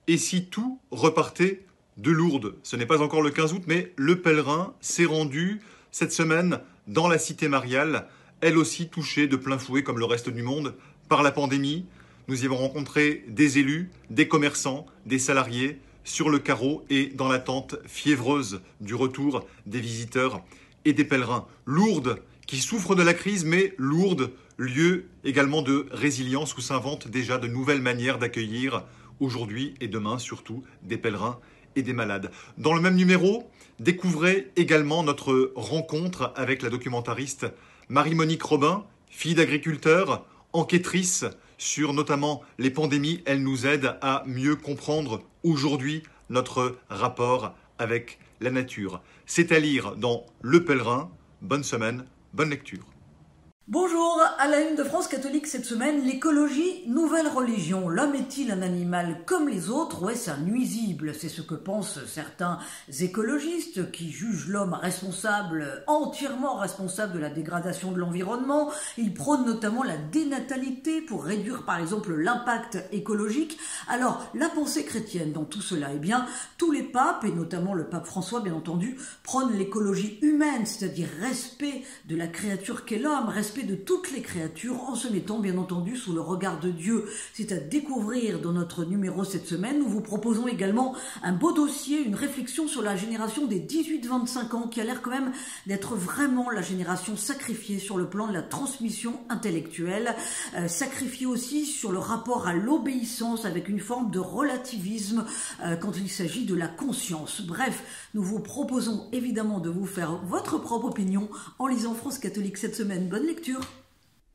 Et si tout repartait de Lourdes? Ce n'est pas encore le 15 août, mais le pèlerin s'est rendu cette semaine dans la cité mariale, elle aussi touchée de plein fouet, comme le reste du monde, par la pandémie. Nous y avons rencontré des élus, des commerçants, des salariés, sur le carreau et dans l'attente fiévreuse du retour des visiteurs et des pèlerins. Lourdes, qui souffre de la crise, mais Lourdes, lieu également de résilience où s'inventent déjà de nouvelles manières d'accueillir aujourd'hui et demain surtout des pèlerins et des malades. Dans le même numéro, découvrez également notre rencontre avec la documentariste Marie-Monique Robin, fille d'agriculteur, enquêtrice sur notamment les pandémies. Elle nous aide à mieux comprendre aujourd'hui notre rapport avec la nature. C'est à lire dans Le Pèlerin. Bonne semaine, bonne lecture. Bonjour, à la une de France Catholique cette semaine, l'écologie, nouvelle religion. L'homme est-il un animal comme les autres ou est-ce un nuisible? C'est ce que pensent certains écologistes qui jugent l'homme responsable, entièrement responsable de la dégradation de l'environnement. Ils prônent notamment la dénatalité pour réduire par exemple l'impact écologique. Alors, la pensée chrétienne dans tout cela, eh bien, tous les papes, et notamment le pape François bien entendu, prônent l'écologie humaine, c'est-à-dire respect de la créature qu'est l'homme, respect de toutes les créatures en se mettant bien entendu sous le regard de Dieu. C'est à découvrir dans notre numéro cette semaine. Nous vous proposons également un beau dossier, une réflexion sur la génération des 18-25 ans qui a l'air quand même d'être vraiment la génération sacrifiée sur le plan de la transmission intellectuelle, sacrifiée aussi sur le rapport à l'obéissance avec une forme de relativisme quand il s'agit de la conscience. Bref, nous vous proposons évidemment de vous faire votre propre opinion en lisant France Catholique cette semaine. Bonne lecture.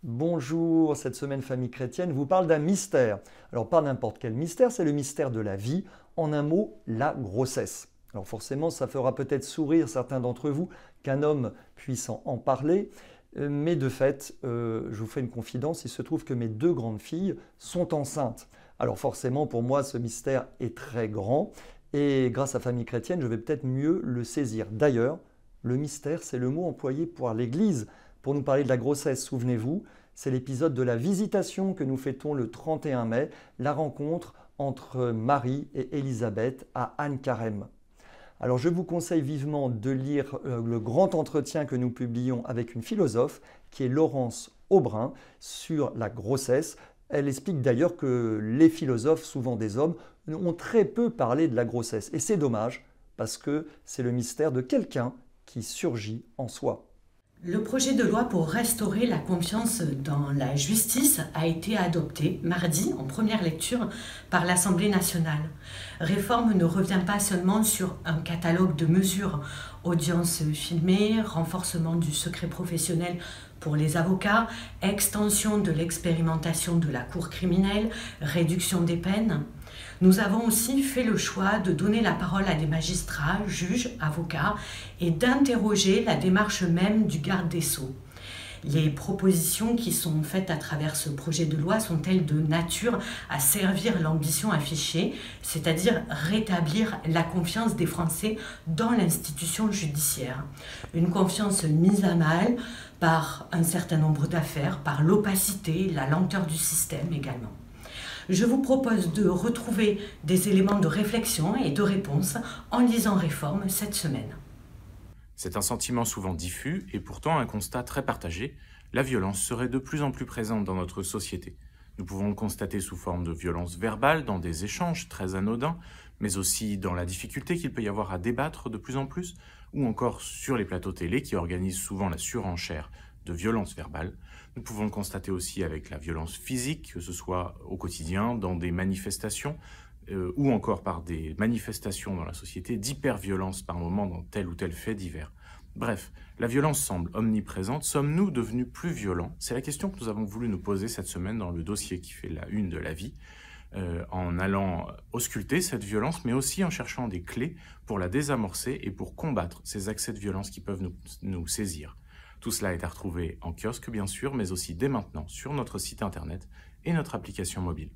Bonjour, cette semaine Famille Chrétienne vous parle d'un mystère. Alors pas n'importe quel mystère, c'est le mystère de la vie, en un mot, la grossesse. Alors forcément, ça fera peut-être sourire certains d'entre vous qu'un homme puisse en parler, mais de fait, je vous fais une confidence, il se trouve que mes deux grandes filles sont enceintes. Alors forcément, pour moi, ce mystère est très grand, et grâce à Famille Chrétienne, je vais peut-être mieux le saisir. D'ailleurs, le mystère, c'est le mot employé par l'Église pour nous parler de la grossesse. Souvenez-vous, c'est l'épisode de la visitation que nous fêtons le 31 mai, la rencontre entre Marie et Élisabeth à Anne-Carême. Alors je vous conseille vivement de lire le grand entretien que nous publions avec une philosophe qui est Laurence Aubrin sur la grossesse. Elle explique d'ailleurs que les philosophes, souvent des hommes, ont très peu parlé de la grossesse. Et c'est dommage parce que c'est le mystère de quelqu'un qui surgit en soi. Le projet de loi pour restaurer la confiance dans la justice a été adopté mardi en première lecture par l'Assemblée nationale. Réforme ne revient pas seulement sur un catalogue de mesures, audience filmée, renforcement du secret professionnel pour les avocats, extension de l'expérimentation de la cour criminelle, réduction des peines. Nous avons aussi fait le choix de donner la parole à des magistrats, juges, avocats et d'interroger la démarche même du garde des Sceaux. Les propositions qui sont faites à travers ce projet de loi sont-elles de nature à servir l'ambition affichée, c'est-à-dire rétablir la confiance des Français dans l'institution judiciaire? Une confiance mise à mal par un certain nombre d'affaires, par l'opacité, la lenteur du système également. Je vous propose de retrouver des éléments de réflexion et de réponse en lisant Réforme cette semaine. C'est un sentiment souvent diffus et pourtant un constat très partagé. La violence serait de plus en plus présente dans notre société. Nous pouvons le constater sous forme de violence verbale dans des échanges très anodins, mais aussi dans la difficulté qu'il peut y avoir à débattre de plus en plus, ou encore sur les plateaux télé qui organisent souvent la surenchère de violence verbale. Nous pouvons le constater aussi avec la violence physique, que ce soit au quotidien, dans des manifestations, ou encore par des manifestations dans la société, d'hyperviolence par moment dans tel ou tel fait divers. Bref, la violence semble omniprésente. Sommes-nous devenus plus violents? C'est la question que nous avons voulu nous poser cette semaine dans le dossier qui fait la une de la vie, en allant ausculter cette violence, mais aussi en cherchant des clés pour la désamorcer et pour combattre ces accès de violence qui peuvent nous saisir. Tout cela est à retrouver en kiosque, bien sûr, mais aussi dès maintenant sur notre site internet et notre application mobile.